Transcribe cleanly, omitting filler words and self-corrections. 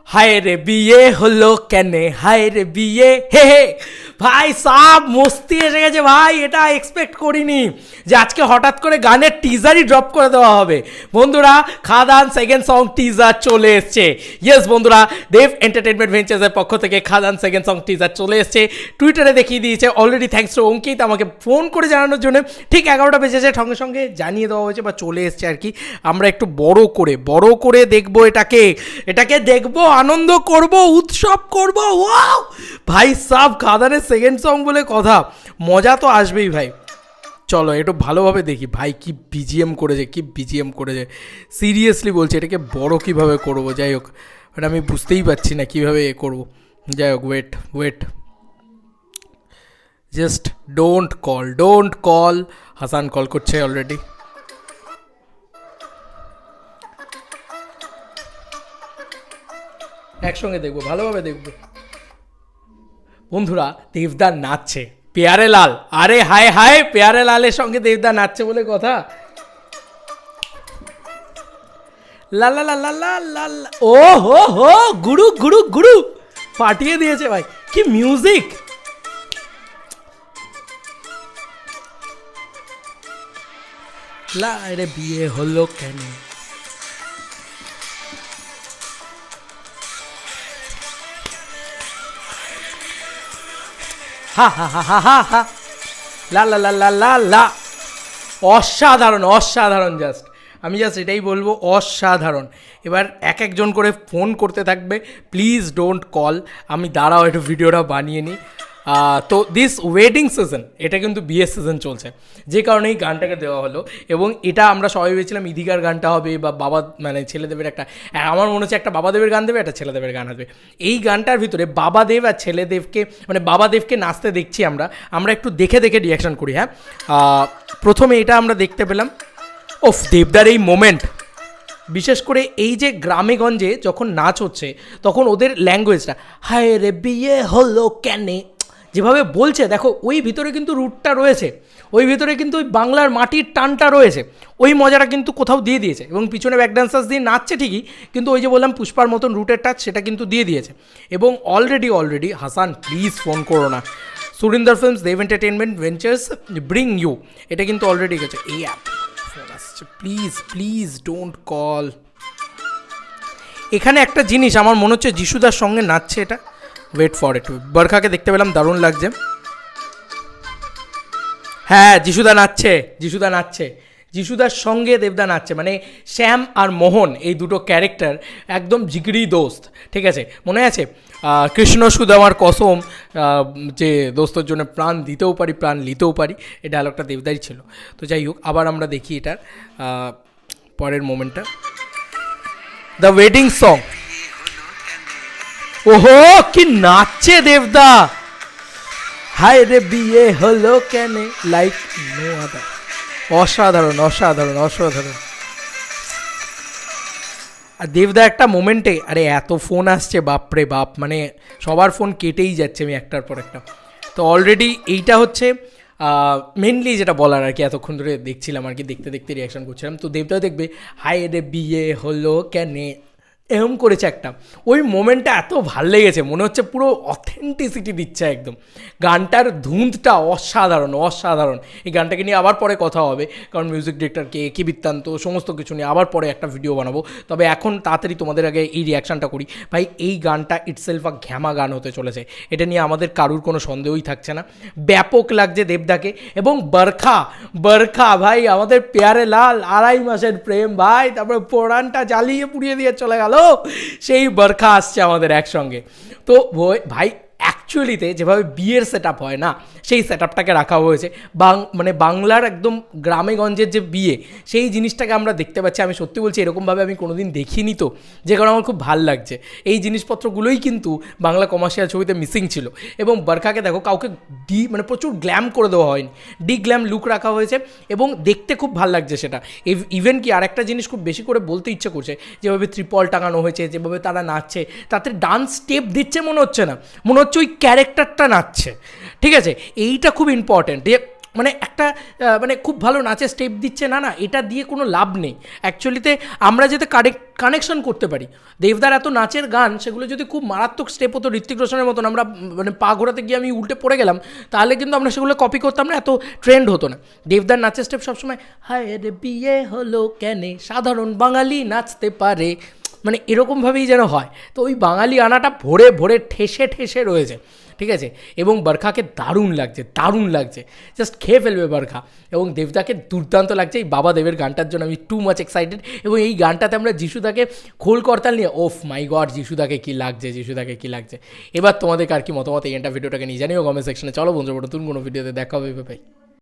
हाय रे বিয়ে হলো কেনে হায় রে বিয়ে হে হে ভাই সাব মস্তি এসে গেছে ভাই, এটা এক্সপেক্ট করিনি যে আজকে হঠাৎ করে গানের টিজারই ড্রপ করে দেওয়া হবে। বন্ধুরা খাদান সেকেন্ড সং টিজার চলে এসছে। ইয়েস বন্ধুরা, দেব এন্টারটেনমেন্ট ভেঞ্চার্সের পক্ষ থেকে খাদান সেকেন্ড সং টিজার চলে এসছে। টুইটারে দেখিয়ে দিয়েছে অলরেডি, থ্যাঙ্কস টু অঙ্কিত আমাকে ফোন করে জানানোর জন্য। ঠিক 11টা বেজেছে, সঙ্গে সঙ্গে জানিয়ে দেওয়া হয়েছে বা চলে এসছে আর কি। আমরা একটু বড় করে দেখবো এটাকে দেখবো, আনন্দ করব, উৎসব করব। ওয়াও ভাই সাব, খাদানের সেকেন্ড সং বলে কথা, মজা তো আসবেই ভাই। চলো একটু ভালোভাবে দেখি ভাই কি বিজিএম করেছে, সিরিয়াসলি বলছি এটাকে বড় কিভাবে করব। যাই হোক, বাট আমি বুঝতেই পারছি না কিভাবে করব। যাই হোক, wait just don't call. Hasan call করছে অলরেডি। একসঙ্গে দেখবো, ভালোভাবে দেখবো। বন্ধুরা দেবদা নাচছে, পেয়ারে লাল, আরে হায় পেয়ারে লালের সঙ্গে দেবদা নাচছে বলে কথা। লা লা লা লা লা লা লা, ও হো গুরু ফাটিয়ে দিয়েছে ভাই, কি মিউজিক। লা রে বিয়ে হলো কেন, হা হা হা হা হা হা, লা লা লা লা লা লা, অসাধারণ জাস্ট, আমি জাস্ট এটাই বলবো, অসাধারণ। এবার একজন করে ফোন করতে থাকবে, প্লিজ ডোন্ট কল। আমি দাঁড়াও একটু ভিডিওটা বানিয়ে নিই। তো দিস ওয়েডিং সিজন, এটা কিন্তু বিয়ের সিজন চলছে, যে কারণে এই গানটাকে দেওয়া হলো। এবং এটা আমরা সবাই ভেবেছিলাম ইদিকার গানটা হবে বা বাবা মানে ছেলেদেবের একটা, আমার মনে হচ্ছে একটা বাবাদেবের গান দেবে, একটা ছেলেদেবের গান আসবে। এই গানটার ভিতরে বাবাদেব আর ছেলেদেবকে, মানে বাবাদেবকে নাচতে দেখছি আমরা একটু দেখে রিয়াকশান করি। হ্যাঁ, প্রথমে এটা আমরা দেখতে পেলাম, ওফ দেবদার এই মোমেন্ট, বিশেষ করে এই যে গ্রামে গঞ্জে যখন নাচ হচ্ছে তখন ওদের ল্যাঙ্গুয়েজটা, হায় রে বিয়ে হলো কেনে, যেভাবে বলছে দেখো, ওই ভিতরে কিন্তু রুটটা রয়েছে, ওই ভিতরে কিন্তু ওই বাংলার মাটির টানটা রয়েছে, ওই মজাটা কিন্তু কোথাও দিয়ে দিয়েছে। এবং পিছনে ব্যাক ডান্সার্স দিয়ে নাচছে ঠিকই, কিন্তু ওই যে বললাম পুষ্পার মতন রুটের টাচ, সেটা কিন্তু দিয়ে দিয়েছে। এবং অলরেডি হাসান প্লিজ ফোন করো না, Surinder films, Dev entertainment ventures bring you, এটা কিন্তু অলরেডি গেছে। এই অ্যাপ ফোন আসছে, প্লিজ ডোন্ট কল। এখানে একটা জিনিস আমার মনে হচ্ছে যিশুদার সঙ্গে নাচছে এটা, ওয়েট ফর ইট। বরখাকে দেখতে পেলাম, দারুণ লাগছে। হ্যাঁ যিশুদা নাচছে, যিশুদার সঙ্গে দেবদা নাচছে, মানে শ্যাম আর মোহন এই দুটো ক্যারেক্টার একদম জিগরি দোস্ত। ঠিক আছে, মনে আছে কৃষ্ণ সুদামার কসম, যে দোস্তর জন্য প্রাণ দিতেও পারি প্রাণ নিতেও পারি, এই ডায়লগটা দেবদাই ছিল। তো যাই হোক, আবার আমরা দেখি এটার পরের মোমেন্টটা, দ্য ওয়েডিং সং। ওহো কি নাচছে দেবদা, হায় রে বিয়ে হলো কেনে, লাইক নো আদার। অসাধারণ। আর দেবদা একটা মোমেন্টে, আরে এত ফোন আসছে বাপরে বাপ, মানে সবার ফোন কেটেই যাচ্ছে আমি একটার পর একটা। তো অলরেডি এইটা হচ্ছে মেনলি যেটা বলার আর কি, এতক্ষণ ধরে দেখছিলাম আর কি, দেখতে রিয়াকশান করছিলাম। তো দেবদা দেখবে হায় রে বিয়ে হলো কেনে এরম করেছে একটা, ওই মোমেন্টটা এত ভাল লেগেছে, মনে হচ্ছে পুরো অথেন্টিসিটি দিচ্ছে একদম। গানটার ধুঁধটা অসাধারণ। এই গানটাকে নিয়ে আবার পরে কথা হবে, কারণ মিউজিক ডিরেক্টরকে কি বৃত্তান্ত সমস্ত কিছু নিয়ে আবার পরে একটা ভিডিও বানাবো। তবে এখন তাড়াতাড়ি তোমাদের আগে এই রিয়াকশানটা করি ভাই, এই গানটা ইটসেলফ আ ঘ্যামা গান হতে চলেছে, এটা নিয়ে আমাদের কারুর কোনো সন্দেহই থাকছে না। ব্যাপক লাগছে দেবদাকে। এবং বরখা ভাই, আমাদের পেয়ারে লাল, 2.5 মাসের প্রেম ভাই, তারপরে পোড়ানটা জ্বালিয়ে পুড়িয়ে দিয়ে চলে গেল, সেই বরখা আসছে আমাদের একসঙ্গে। তো ভাই অ্যাকচুয়ালিতে যেভাবে বিয়ের সেট আপ হয় না, সেই সেট আপটাকে রাখা হয়েছে, মানে বাংলার একদম গ্রামে গঞ্জের যে বিয়ে, সেই জিনিসটাকে আমরা দেখতে পাচ্ছি। আমি সত্যি বলছি, এরকমভাবে আমি কোনোদিন দেখিনি, তো যে কারণে আমার খুব ভাল লাগছে। এই জিনিসপত্রগুলোই কিন্তু বাংলা কমার্শিয়াল ছবিতে মিসিং ছিল। এবং বরখাকে দেখো, কাউকে মানে প্রচুর গ্ল্যাম করে দেওয়া হয়নি, গ্ল্যাম লুক রাখা হয়েছে, এবং দেখতে খুব ভাল লাগছে সেটা। ইভেন কি আরেকটা জিনিস খুব বেশি করে বলতে ইচ্ছে করছে, যেভাবে ত্রিপল টাঙানো হয়েছে, যেভাবে তারা নাচছে, তাতে ডান্স স্টেপ দিচ্ছে মনে হচ্ছে না, মনে হচ্ছে ওই ক্যারেক্টারটা নাচছে। ঠিক আছে, এইটা খুব ইম্পর্ট্যান্ট, যে মানে একটা মানে খুব ভালো নাচের স্টেপ দিচ্ছে, না না এটা দিয়ে কোনো লাভ নেই অ্যাকচুয়ালিতে। আমরা যাতে কানেকশন করতে পারি, দেবদার এত নাচের গান সেগুলো যদি খুব মারাত্মক স্টেপ হতো ঋত্বিক রোশনের মতন, আমরা মানে পা ঘোরাতে গিয়ে আমি উল্টে পড়ে গেলাম, তাহলে কিন্তু আমরা সেগুলো কপি করতাম না, এত ট্রেন্ড হতো না। দেবদার নাচের স্টেপ সবসময় হায় রে বিয়ে হলো কেনে সাধারণ বাঙালি নাচতে পারে, মানে এরকমভাবেই যেন হয়। তো ওই বাঙালি আনাটা ভরে ভরে ঠেসে ঠেসে রয়েছে, ঠিক আছে। এবং বরখাকে দারুণ লাগছে, দারুণ লাগছে, জাস্ট খেয়ে ফেলবে বরখা। এবং দেবদাকে দুর্দান্ত লাগছে। এই বাবা দেবের গানটার জন্য আমি টু মাচ এক্সাইটেড। এবং এই গানটাতে আমরা যিশুদাকে খোল করতাল নিয়ে, ওফ মাই গড যিশুদাকে কী লাগছে, যিশুদাকে কী লাগছে। এবার তোমাদের আর কি মতামত এই ভিডিওটাকে নিয়ে জানিও কমেন্ট সেকশনে। চলো বন্ধুরা, নতুন কোনো ভিডিওতে দেখা হবে ভাই।